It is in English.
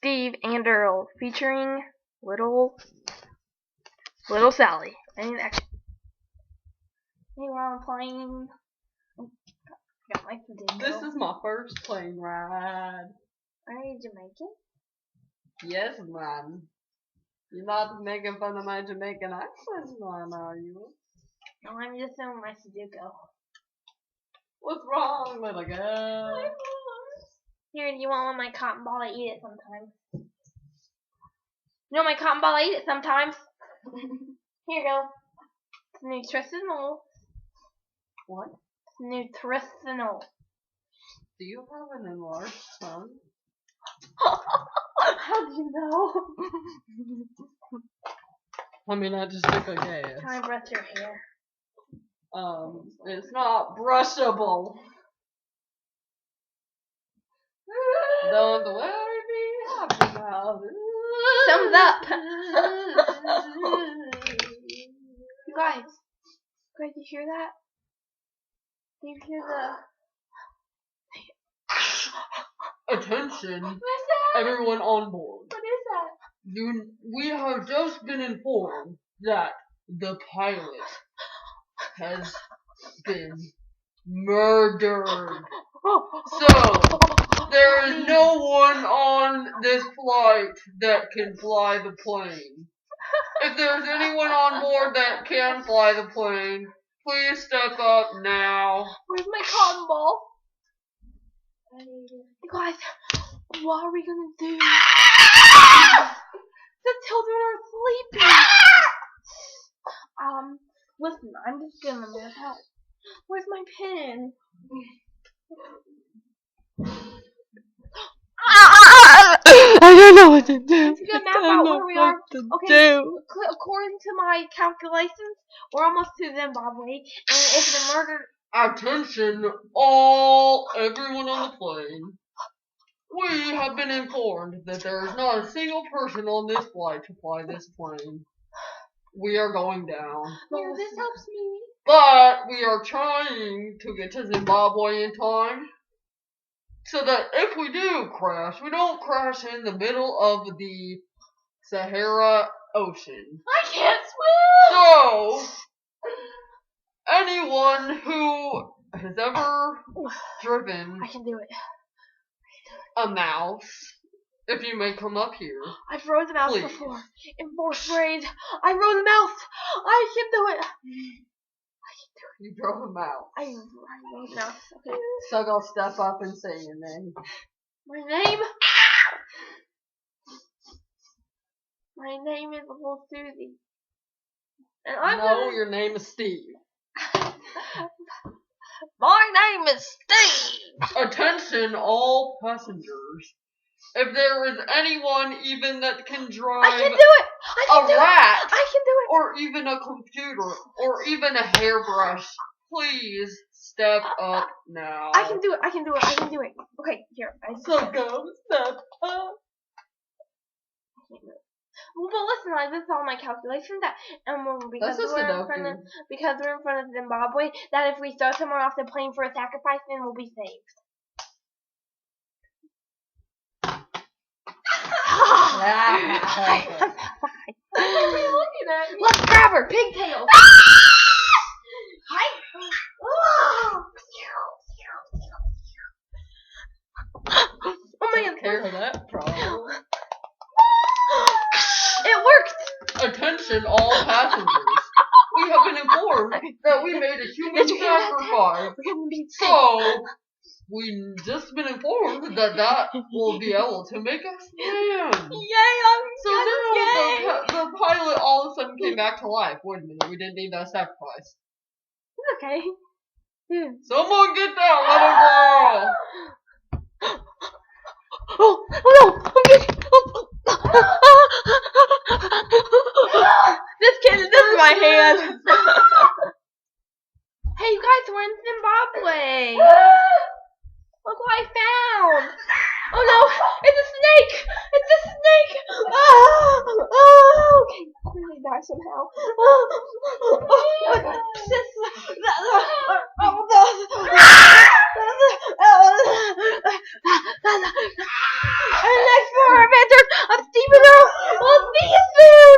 Steve and Earl, featuring little Sally. And actually, we're on a plane. Got my Flamingo. This is my first plane ride. Are you Jamaican? Yes, man. You're not making fun of my Jamaican accent, man, are you? No, I'm just doing my Sudoku. What's wrong, little girl? Here, do you want one of my cotton ball? I eat it sometimes. You know my cotton ball? I eat it sometimes. Here you go. It's nutritional. What? Nutritional. Do you have an enlarged tongue? How do you know? I mean, I just took a guess. Can I brush your hair? It's not brushable. Don't worry, be happy now. Thumbs up. You guys, did you hear that? Did you hear the... Attention, What is that? everyone on board. What is that? We have just been informed that the pilot has been murdered. So, there is no one on this flight that can fly the plane. If there's anyone on board that can fly the plane, please step up now. Where's my cotton ball? You guys, what are we gonna do? The children are sleeping. Listen, I'm just gonna move out. Where's my pen? I don't know what to do. Let's go map out where we are. Okay, according to my calculations, we're almost to Zimbabwe, and if the murder... Attention, everyone on the plane. We have been informed that there is not a single person on this flight to fly this plane. We are going down. Here, this helps me. But we are trying to get to Zimbabwe in time, so that if we do crash, we don't crash in the middle of the Sahara Ocean. I can't swim! So, anyone who has ever driven I can do it. a mouse, if you may come up here. I've rode the mouse Please. before. In 4th grade, I rode a mouse. I can do it. You drove a mouse. I rode a mouse. Okay. So go step up and say your name. My name? My name is Little Susie. And Your name is Steve. My name is Steve. Attention, all passengers. If there is anyone even that can drive I can do it. a rat, I can do it. or even a computer, or even a hairbrush, please step up now. I can do it. I can do it. I can do it. Okay, here. So go step up. Well, but listen, this is all my calculations that, because we're in front of Zimbabwe, that if we throw someone off the plane for a sacrifice, then we'll be saved. What are you looking at? Let's grab her, pigtails. Hi. Oh my God! Care of that problem. It worked. Attention, all passengers. We have been informed that we made a human sacrifice. We're gonna be So, we've just been informed that will be able to make us stand. Yay! So now the pilot all of a sudden came back to life. Wait a minute, we didn't need that sacrifice. It's okay. Dude. Someone get that little girl! Oh no! This is my hand. Hey, you guys, we're in Zimbabwe. Look what I found. Oh no, it's a snake. It's a snake. Okay, I'm gonna die somehow. And next for adventure. I'm Stephen Earl. I'll see you soon.